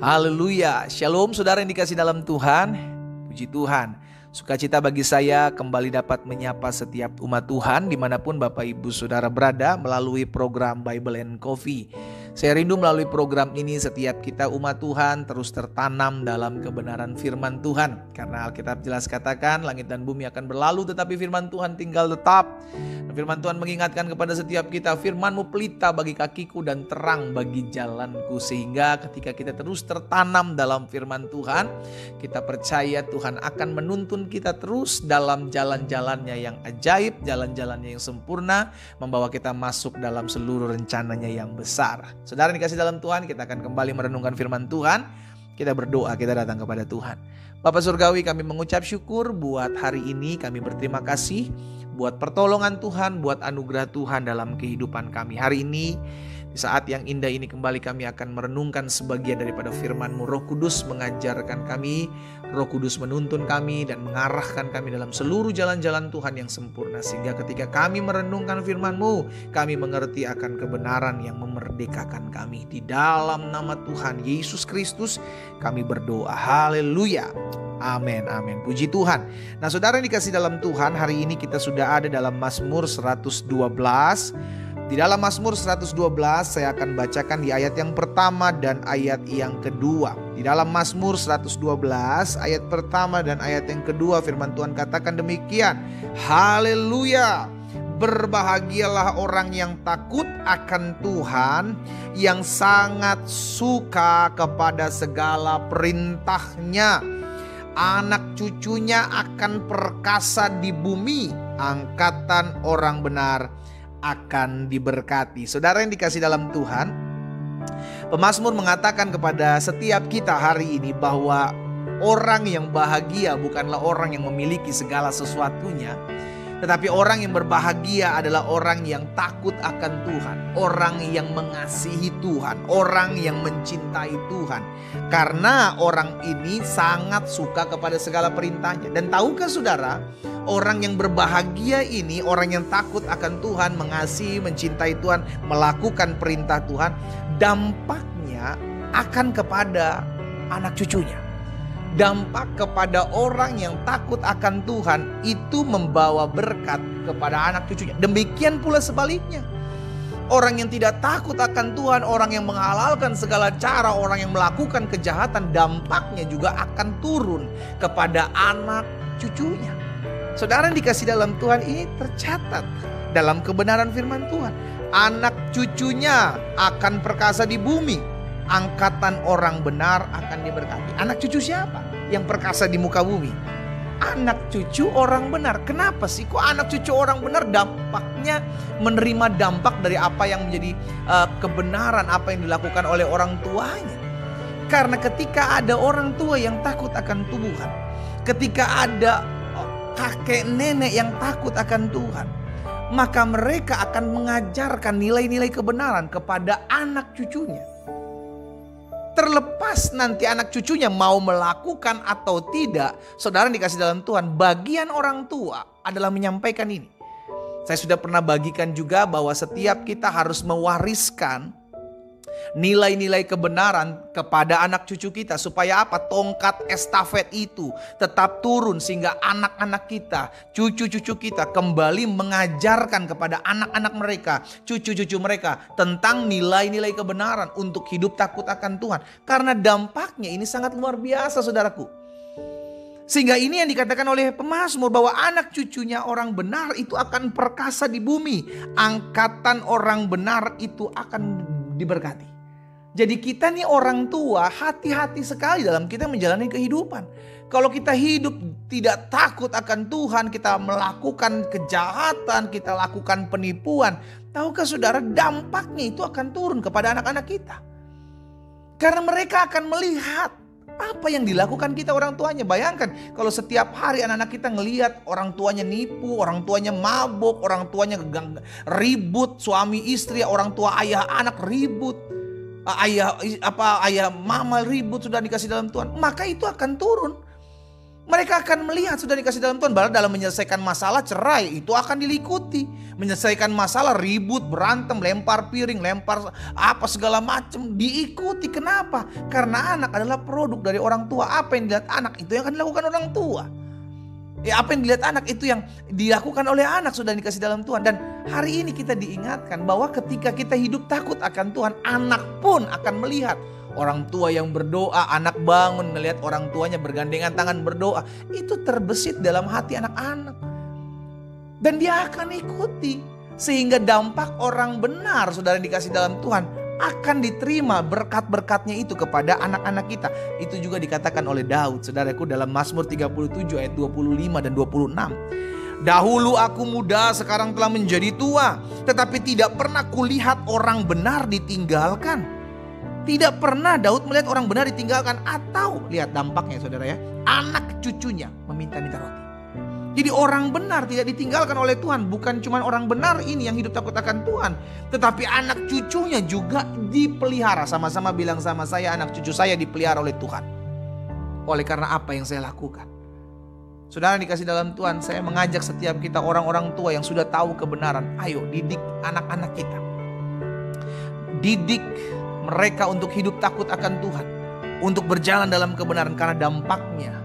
Haleluya. Shalom saudara yang dikasih dalam Tuhan. Puji Tuhan. Sukacita bagi saya kembali dapat menyapa setiap umat Tuhan dimanapun Bapak Ibu Saudara berada melalui program Bible and Coffee. Saya rindu melalui program ini setiap kita umat Tuhan terus tertanam dalam kebenaran firman Tuhan. Karena Alkitab jelas katakan langit dan bumi akan berlalu tetapi firman Tuhan tinggal tetap. Firman Tuhan mengingatkan kepada setiap kita, firman-Mu pelita bagi kakiku dan terang bagi jalanku. Sehingga ketika kita terus tertanam dalam firman Tuhan, kita percaya Tuhan akan menuntun kita terus dalam jalan-jalannya yang ajaib, jalan-jalannya yang sempurna, membawa kita masuk dalam seluruh rencananya yang besar. Saudara dikasih dalam Tuhan, kita akan kembali merenungkan firman Tuhan. Kita berdoa, kita datang kepada Tuhan. Bapak Surgawi, kami mengucap syukur buat hari ini. Kami berterima kasih buat pertolongan Tuhan, buat anugerah Tuhan dalam kehidupan kami. Hari ini, di saat yang indah ini kembali kami akan merenungkan sebagian daripada firman-Mu. Roh Kudus mengajarkan kami, Roh Kudus menuntun kami dan mengarahkan kami dalam seluruh jalan-jalan Tuhan yang sempurna. Sehingga ketika kami merenungkan firman-Mu, kami mengerti akan kebenaran yang memerdekakan kami. Di dalam nama Tuhan Yesus Kristus kami berdoa. Haleluya. Amin, amin. Puji Tuhan. Nah saudara yang dikasih dalam Tuhan, hari ini kita sudah ada dalam Mazmur 112. Di dalam Mazmur 112 saya akan bacakan di ayat yang pertama dan ayat yang kedua. Di dalam Mazmur 112 ayat pertama dan ayat yang kedua firman Tuhan katakan demikian. Haleluya. Berbahagialah orang yang takut akan Tuhan, yang sangat suka kepada segala perintah-Nya. Anak cucunya akan perkasa di bumi, angkatan orang benar akan diberkati. Saudara yang dikasih dalam Tuhan, pemazmur mengatakan kepada setiap kita hari ini bahwa orang yang bahagia bukanlah orang yang memiliki segala sesuatunya, tetapi orang yang berbahagia adalah orang yang takut akan Tuhan, orang yang mengasihi Tuhan, orang yang mencintai Tuhan. Karena orang ini sangat suka kepada segala perintahnya. Dan tahukah saudara, orang yang berbahagia ini, orang yang takut akan Tuhan, mengasihi, mencintai Tuhan, melakukan perintah Tuhan, dampaknya akan kepada anak cucunya. Dampak kepada orang yang takut akan Tuhan itu membawa berkat kepada anak cucunya. Demikian pula sebaliknya. Orang yang tidak takut akan Tuhan, orang yang menghalalkan segala cara, orang yang melakukan kejahatan, dampaknya juga akan turun kepada anak cucunya. Saudara yang dikasih dalam Tuhan, ini tercatat dalam kebenaran firman Tuhan. Anak cucunya akan perkasa di bumi, angkatan orang benar akan diberkati. Anak cucu siapa yang perkasa di muka bumi? Anak cucu orang benar. Kenapa sih kok anak cucu orang benar dampaknya menerima dampak dari apa yang menjadi kebenaran, apa yang dilakukan oleh orang tuanya? Karena ketika ada orang tua yang takut akan Tuhan, ketika ada kakek nenek yang takut akan Tuhan, maka mereka akan mengajarkan nilai-nilai kebenaran kepada anak cucunya. Terlepas nanti anak cucunya mau melakukan atau tidak, saudara yang dikasih dalam Tuhan, bagian orang tua adalah menyampaikan ini. Saya sudah pernah bagikan juga bahwa setiap kita harus mewariskan nilai-nilai kebenaran kepada anak cucu kita. Supaya apa? Tongkat estafet itu tetap turun sehingga anak-anak kita, cucu-cucu kita kembali mengajarkan kepada anak-anak mereka, cucu-cucu mereka tentang nilai-nilai kebenaran untuk hidup takut akan Tuhan. Karena dampaknya ini sangat luar biasa saudaraku. Sehingga ini yang dikatakan oleh pemazmur bahwa anak cucunya orang benar itu akan perkasa di bumi. Angkatan orang benar itu akan diberkati. Jadi kita nih orang tua hati-hati sekali dalam kita menjalani kehidupan. Kalau kita hidup tidak takut akan Tuhan, kita melakukan kejahatan, kita lakukan penipuan, tahukah saudara dampaknya itu akan turun kepada anak-anak kita. Karena mereka akan melihat apa yang dilakukan kita orang tuanya. Bayangkan kalau setiap hari anak-anak kita ngelihat orang tuanya nipu, orang tuanya mabuk, orang tuanya ribut, suami istri, orang tua ayah anak ribut, ayah mama ribut, sudah dikasih dalam Tuhan, maka itu akan turun. Mereka akan melihat sudah dikasih dalam Tuhan. Bahkan dalam menyelesaikan masalah cerai itu akan diikuti. Menyelesaikan masalah ribut, berantem, lempar piring, lempar apa segala macam diikuti. Kenapa? Karena anak adalah produk dari orang tua. Apa yang dilihat anak itu yang akan dilakukan orang tua. Apa yang dilihat anak itu yang dilakukan oleh anak sudah dikasih dalam Tuhan. Dan hari ini kita diingatkan bahwa ketika kita hidup takut akan Tuhan, anak pun akan melihat orang tua yang berdoa, anak bangun melihat orang tuanya bergandengan tangan berdoa. Itu terbesit dalam hati anak-anak. Dan dia akan ikuti. Sehingga dampak orang benar saudara yang dikasih dalam Tuhan akan diterima berkat-berkatnya itu kepada anak-anak kita. Itu juga dikatakan oleh Daud, saudaraku, dalam Mazmur 37 ayat 25 dan 26. Dahulu aku muda, sekarang telah menjadi tua, tetapi tidak pernah kulihat orang benar ditinggalkan. Tidak pernah Daud melihat orang benar ditinggalkan. Atau lihat dampaknya saudara ya, anak cucunya meminta-minta roti. Jadi orang benar tidak ditinggalkan oleh Tuhan. Bukan cuma orang benar ini yang hidup takut akan Tuhan, tetapi anak cucunya juga dipelihara. Sama-sama bilang sama saya, anak cucu saya dipelihara oleh Tuhan. Oleh karena apa yang saya lakukan. Saudara dikasih dalam Tuhan, saya mengajak setiap kita orang-orang tua yang sudah tahu kebenaran. Ayo didik anak-anak kita. Didik mereka untuk hidup takut akan Tuhan. Untuk berjalan dalam kebenaran, karena dampaknya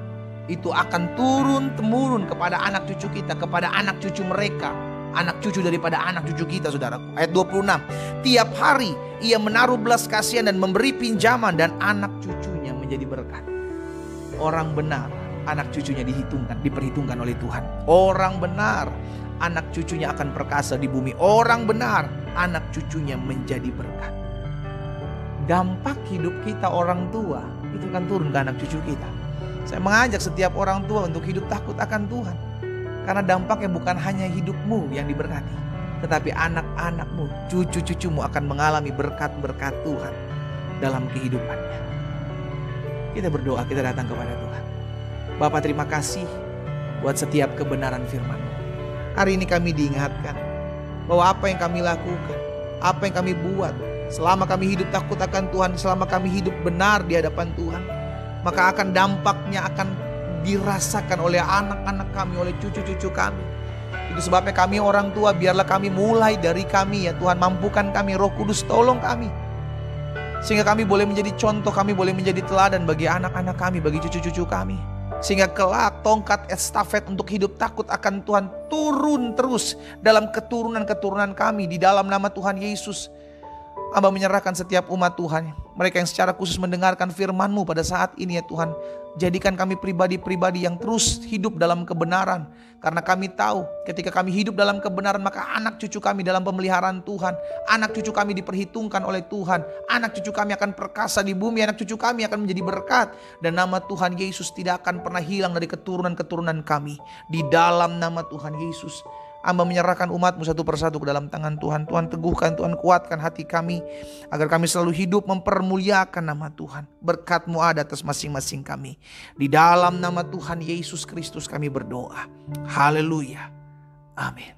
itu akan turun-temurun kepada anak cucu kita, kepada anak cucu mereka, anak cucu daripada anak cucu kita, saudaraku. Ayat 26. Tiap hari ia menaruh belas kasihan dan memberi pinjaman, dan anak cucunya menjadi berkat. Orang benar, anak cucunya diperhitungkan oleh Tuhan. Orang benar, anak cucunya akan perkasa di bumi. Orang benar, anak cucunya menjadi berkat. Dampak hidup kita orang tua itu akan turun ke anak cucu kita. Saya mengajak setiap orang tua untuk hidup takut akan Tuhan. Karena dampaknya bukan hanya hidupmu yang diberkati, tetapi anak-anakmu, cucu-cucumu akan mengalami berkat-berkat Tuhan dalam kehidupannya. Kita berdoa, kita datang kepada Tuhan. Bapa, terima kasih buat setiap kebenaran firman-Mu. Hari ini kami diingatkan bahwa apa yang kami lakukan, apa yang kami buat, selama kami hidup takut akan Tuhan, selama kami hidup benar di hadapan Tuhan, maka akan dampaknya akan dirasakan oleh anak-anak kami, oleh cucu-cucu kami. Itu sebabnya kami orang tua, biarlah kami mulai dari kami ya Tuhan. Mampukan kami, Roh Kudus tolong kami. Sehingga kami boleh menjadi contoh, kami boleh menjadi teladan bagi anak-anak kami, bagi cucu-cucu kami. Sehingga kelak tongkat estafet untuk hidup takut akan Tuhan turun terus dalam keturunan-keturunan kami. Di dalam nama Tuhan Yesus, Hamba menyerahkan setiap umat Tuhan, mereka yang secara khusus mendengarkan firman-Mu pada saat ini ya Tuhan. Jadikan kami pribadi-pribadi yang terus hidup dalam kebenaran. Karena kami tahu ketika kami hidup dalam kebenaran, maka anak cucu kami dalam pemeliharaan Tuhan. Anak cucu kami diperhitungkan oleh Tuhan. Anak cucu kami akan perkasa di bumi. Anak cucu kami akan menjadi berkat. Dan nama Tuhan Yesus tidak akan pernah hilang dari keturunan-keturunan kami. Di dalam nama Tuhan Yesus, Hamba menyerahkan umat-Mu satu persatu ke dalam tangan Tuhan. Tuhan teguhkan, Tuhan kuatkan hati kami, agar kami selalu hidup mempermuliakan nama Tuhan. Berkat-Mu ada atas masing-masing kami. Di dalam nama Tuhan Yesus Kristus kami berdoa. Haleluya. Amin.